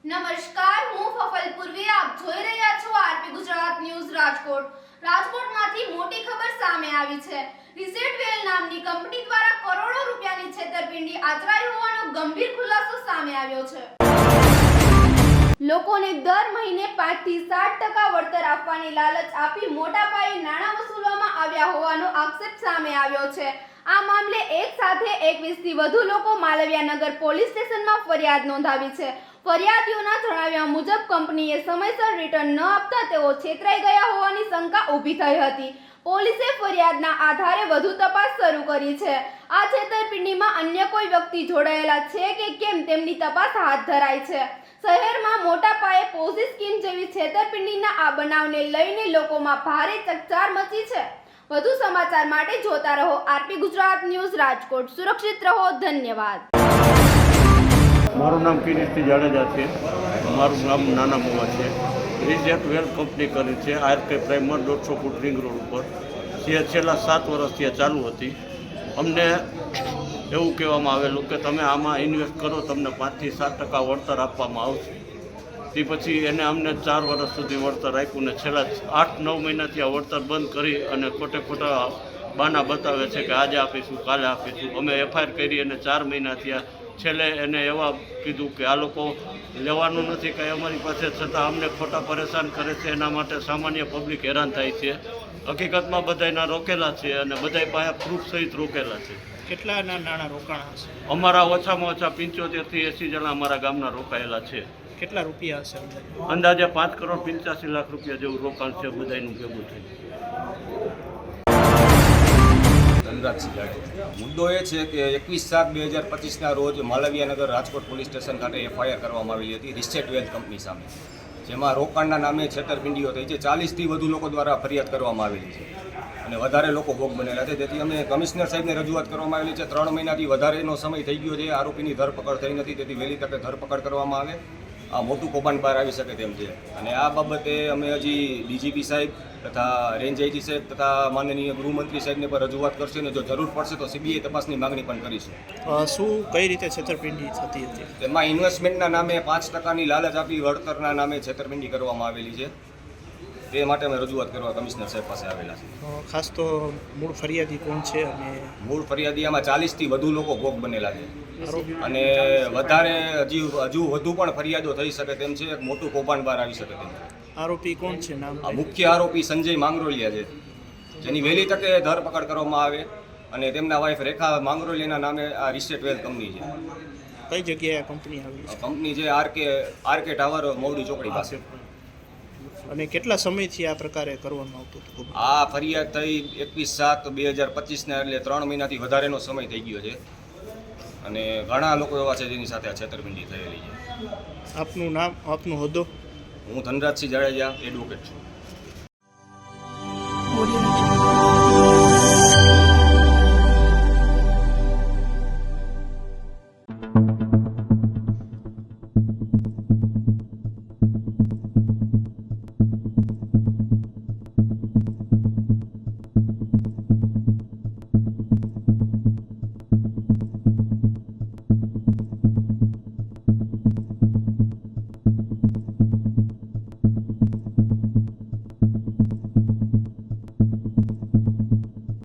નમસ્કાર, હું ફફલ પૂર્વી. આપ જોઈ રહ્યા છો આરપી ગુજરાત ન્યૂઝ રાજકોટ. રાજકોટમાંથી મોટી ખબર સામે આવી છે. રિસેટ વેલ નામની કંપની દ્વારા કરોડો રૂપિયાની છેતરપિંડી આચરાઈ હોવાનો ગંભીર ખુલાસો સામે આવ્યો છે. લોકોને દર મહિને 5 થી 7% વળતર આપવાની લાલચ આપી મોટા પાયે નાણાં વસૂલવામાં આવ્યા હોવાનો આક્ષેપ સામે આવ્યો છે. આ મામલે એક સાથે 21 થી વધુ લોકો માલવીયાનગર પોલીસ સ્ટેશનમાં ફરિયાદ નોંધાવી છે. ફરિયાદીઓના જણાવ્યા મુજબ કંપનીએ સમયસર રિટર્ન ન આપતા તેઓ છેતરાઈ ગયા હોવાની શંકા ઊભી થઈ હતી. પોલીસે ફરિયાદના આધારે વધુ તપાસ શરૂ કરી છે. આ છેતરપિંડીમાં અન્ય કોઈ વ્યક્તિ જોડાયેલા છે કે કેમ તેમની તપાસ હાથ ધરાઈ છે. શહેરમાં મોટા પાયે પોઝી સ્કીમ જેવી છેતરપિંડીના આ બનાવને લઈને લોકોમાં ભારે ચકચાર મચી છે. વધુ સમાચાર માટે જોતા રહો આરપી ગુજરાત ન્યૂઝ રાજકોટ. સુરક્ષિત રહો. ધન્યવાદ. મારું નામ કિરીટસિંહ જાડેજા છે. મારું નામ નાના મોવા છે. રિસેટ વેલ કંપની કરી છે RK primer 150 foot ring road ઉપર. જે છેલ્લા 7 વર્ષથી ચાલુ હતી. અમને એવું કહેવામાં આવેલું કે તમે આમાં ઇન્વેસ્ટ કરો, તમને 5 થી 7% વળતર આપવામાં આવશે. તે પછી એને અમને 4 વર્ષ સુધી વળતર આપ્યું ને છેલ્લા 8-9 મહિનાથી આ વળતર બંધ કરી અને ખોટા બાના બતાવે છે કે આજે આપીશું, કાલે આપીશું. અમે એફઆઈઆર કરી અને 4 મહિના થયા. છેલ્લે એને એવા કીધું કે આ લોકો લેવાનું નથી કંઈ અમારી પાસે, છતાં અમને ખોટા પરેશાન કરે છે. એના માટે સામાન્ય પબ્લિક હેરાન થાય છે. હકીકતમાં બધાના રોકેલા છે અને બધા પાસે પ્રૂફ સહિત રોકેલા છે. કેટલાના નાણાં રોકાણા હશે? અમારા ઓછામાં ઓછા 75 થી 80 જણા અમારા ગામના રોકાયેલા છે. કેટલા રૂપિયા હશે? અંદાજે 5 કરોડ 85 લાખ રૂપિયા જેવું રોકાણ છે બધાનું ભેગું થઈ. ધનરાજસિંહ જાડેજા. મુદ્દો એ છે કે 21/7/2025ના રોજ માલવીયાનગર રાજકોટ પોલીસ સ્ટેશન ખાતે એફઆઈઆર કરવામાં આવેલી હતી રિસેટ વેલ કંપની સામે, જેમાં રોકાણના નામે છેતરપિંડીઓ થઈ છે. 40થી વધુ લોકો દ્વારા ફરિયાદ કરવામાં આવેલી છે અને વધારે લોકો ભોગ બનેલા છે. તેથી અમે કમિશનર સાહેબને રજૂઆત કરવામાં આવેલી છે. 3 મહિનાથી વધારેનો સમય થઈ ગયો છે. આરોપીની ધરપકડ થઈ નથી, તેથી વહેલી તકે ધરપકડ કરવામાં આવે. આ મોટું કૌભાંડ બહાર આવી શકે તેમ છે અને આ બાબતે અમે હજી ડીજીપી સાહેબ તથા રેન્જ આઈજી સાહેબ તથા માનનીય ગૃહમંત્રી સાહેબને પણ રજૂઆત કરશે અને જો જરૂર પડશે તો સીબીઆઈ તપાસની માગણી પણ કરીશું. શું કઈ રીતે છેતરપિંડી થતી હતી? તેમાં ઇન્વેસ્ટમેન્ટના નામે 5%ની લાલચ આપી વળતરના નામે છેતરપિંડી કરવામાં આવેલી છે. તે માટે અમે રજૂઆત કરવા કમિશનર સાહેબ પાસે આવેલા છે. ખાસ તો મૂળ ફરિયાદી કોણ છે? અને મૂળ ફરિયાદી આમાં 40થી વધુ લોકો ભોગ બનેલા છે અને વધારે હજુ વધુ પણ ફરિયાદો થઈ શકે તેમ છે. એક મોટું કૌભાંડ બહાર આવી શકે તેમ. આરોપી કોણ છે? નામ? મુખ્ય આરોપી સંજય માંગરોલિયા છે, જેની વહેલી તકે ધરપકડ કરવામાં આવે અને તેમના વાઇફ રેખા માંગરોલિયાના નામે આ રિસેટ વેલ કંપની છે. કઈ જગ્યાએ કંપની આવી છે? કંપની છે આરકે ટાવર મોવડી ચોકડી પાસે. અને કેટલા સમયથી આ પ્રકારે કરવામાં આવતું હતું? આ ફરિયાદ થઈ 21/7/2025ના, એટલે 3 મહિનાથી વધારેનો સમય થઈ ગયો છે અને ઘણા લોકો એવા છે જેની સાથે આ છેતરપિંડી થયેલી છે. આપનું નામ, આપનો હોદ્દો? હું ધનરાજસિંહ જાડેજા, એડવોકેટ છું.